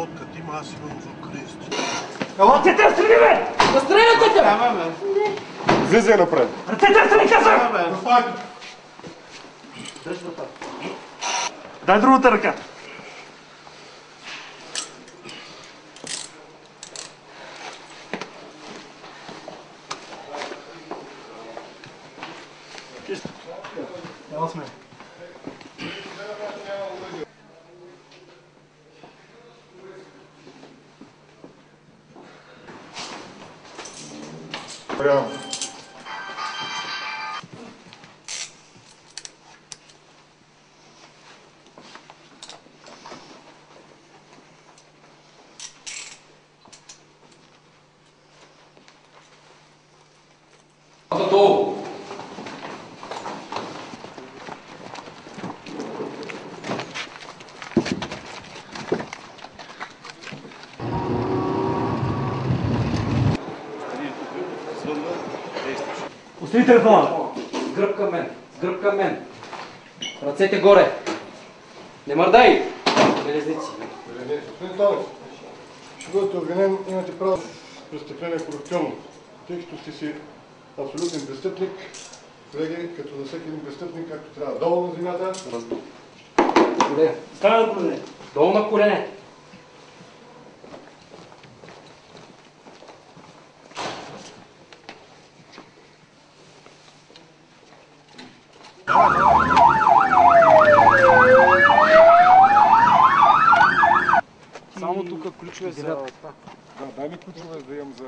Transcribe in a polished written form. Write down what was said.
водката има, аз имам злокръвие. Ръцете встрани, бе! Настреляте те! Излизай напред! Ръцете встрани, казвам! Дай другата ръка. Няма сме. Прямо. Долу! Пусти телефона. С гръб към мен, с гръб към мен. Ръцете горе. Не мърдай! Белезници. Господин Тонев, ще бъдете обвинен, имате право с престъпление корупционно. Тъй като сте си абсолютен престъпник, колеги, като за всеки един престъпник, както трябва долу на земята, Колене. Става на колене. Долу на колене. Само тук ключове за това. Да, дай ми ключове да имам за...